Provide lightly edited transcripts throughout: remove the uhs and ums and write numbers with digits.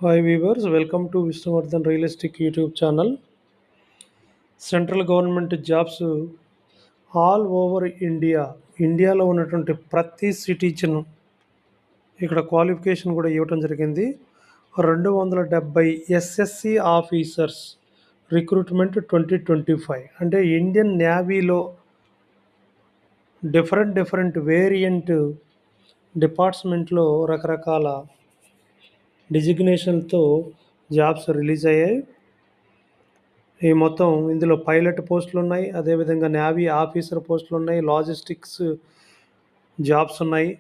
Hi viewers, welcome to Vishnuvardhan Realistic YouTube channel. Central government jobs all over ఇండియాలో ఉన్నటువంటి ప్రతి citizen ఇక్కడ qualification కూడా ఇవ్వటం జరిగింది. 270 ఎస్ఎస్సి ఆఫీసర్స్ రిక్రూట్మెంట్ 2025 అంటే ఇండియన్ నేవీలో డిఫరెంట్ వేరియంట్ డిపార్ట్మెంట్లో రకరకాల డిజిగ్నేషన్తో జాబ్స్ రిలీజ్ అయ్యాయి. ఈ మొత్తం ఇందులో పైలట్ పోస్టులు ఉన్నాయి, అదేవిధంగా నేవీ ఆఫీసర్ పోస్టులు ఉన్నాయి, లాజిస్టిక్స్ జాబ్స్ ఉన్నాయి.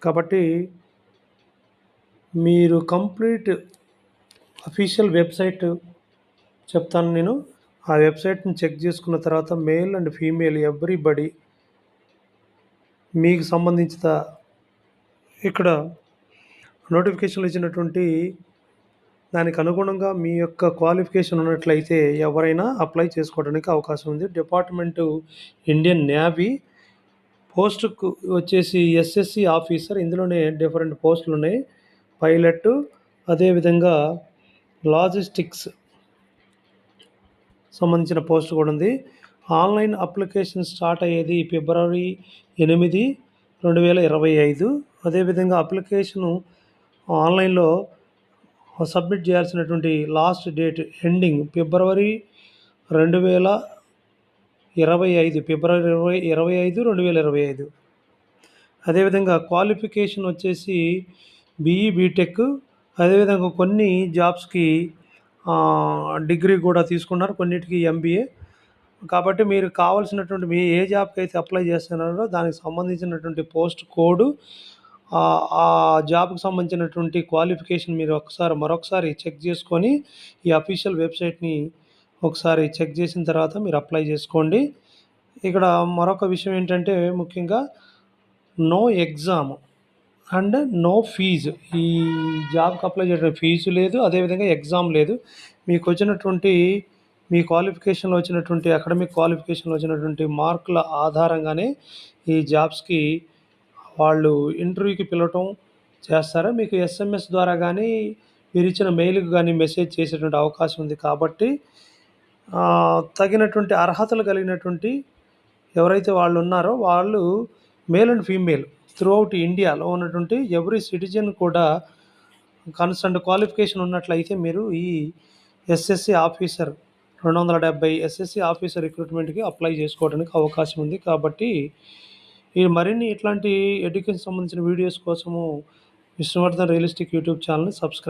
కాబట్టి మీరు కంప్లీట్ అఫీషియల్ వెబ్సైట్ చెప్తాను నేను. ఆ వెబ్సైట్ని చెక్ చేసుకున్న తర్వాత మేల్ అండ్ ఫీమేల్ ఎవ్రీబడి మీకు సంబంధించిన ఇక్కడ నోటిఫికేషన్లు ఇచ్చినటువంటి దానికి అనుగుణంగా మీ యొక్క క్వాలిఫికేషన్ ఉన్నట్లయితే ఎవరైనా అప్లై చేసుకోవడానికి అవకాశం ఉంది. డిపార్ట్మెంటు ఇండియన్ నేవీ, పోస్టుకు వచ్చేసి ఎస్ఎస్సి ఆఫీసర్, ఇందులోనే డిఫరెంట్ పోస్టులు ఉన్నాయి. పైలట్, అదేవిధంగా లాజిస్టిక్స్ సంబంధించిన పోస్ట్ కూడా ఉంది. ఆన్లైన్ అప్లికేషన్ స్టార్ట్ అయ్యేది ఫిబ్రవరి 8, 2025. అదేవిధంగా అప్లికేషను ఆన్లైన్లో సబ్మిట్ చేయాల్సినటువంటి లాస్ట్ డేట్ ఎండింగ్ ఫిబ్రవరి 2025, ఫిబ్రవరి 25, 2025. అదేవిధంగా క్వాలిఫికేషన్ వచ్చేసి బీఈ బీటెక్, అదేవిధంగా కొన్ని జాబ్స్కి డిగ్రీ కూడా తీసుకున్నారు, కొన్నిటికి ఎంబీఏ. కాబట్టి మీరు కావాల్సినటువంటి మీ ఏ జాబ్కి అయితే అప్లై చేస్తున్నారో దానికి సంబంధించినటువంటి పోస్ట్ కోడ్, ఆ జాబ్కి సంబంధించినటువంటి క్వాలిఫికేషన్ మీరు మరొకసారి చెక్ చేసుకొని ఈ అఫీషియల్ వెబ్సైట్ని ఒకసారి చెక్ చేసిన తర్వాత మీరు అప్లై చేసుకోండి. ఇక్కడ మరొక విషయం ఏంటంటే ముఖ్యంగా no exam and no fee. ఈ జాబ్కి అప్లై చేయడం ఫీజు లేదు, అదేవిధంగా ఎగ్జామ్ లేదు. మీకు వచ్చినటువంటి మీ క్వాలిఫికేషన్లో వచ్చినటువంటి అకాడమిక్ క్వాలిఫికేషన్లో వచ్చినటువంటి మార్కుల ఆధారంగానే ఈ జాబ్స్కి వాళ్ళు ఇంటర్వ్యూకి పిలవటం చేస్తారా. మీకు ఎస్ఎంఎస్ ద్వారా కానీ మీరు ఇచ్చిన మెయిల్కి కానీ మెసేజ్ చేసేటువంటి అవకాశం ఉంది. కాబట్టి తగినటువంటి అర్హతలు కలిగినటువంటి ఎవరైతే వాళ్ళు ఉన్నారో వాళ్ళు మేల్ అండ్ ఫీమేల్ త్రూఅవుట్ ఇండియాలో ఉన్నటువంటి ఎవ్రీ సిటిజన్ కూడా కన్సర్న్ క్వాలిఫికేషన్ ఉన్నట్లయితే మీరు ఈ ఎస్ఎస్సి ఆఫీసర్ 270 ఎస్ఎస్సి ఆఫీసర్ రిక్రూట్మెంట్కి అప్లై చేసుకోవడానికి అవకాశం ఉంది. కాబట్టి ఈ మరిన్ని ఇట్లాంటి ఎడ్యుకేషన్ సంబంధించిన వీడియోస్ కోసము విష్ణువర్ధన్ రియలిస్టిక్ యూట్యూబ్ ఛానల్ని సబ్స్క్రైబ్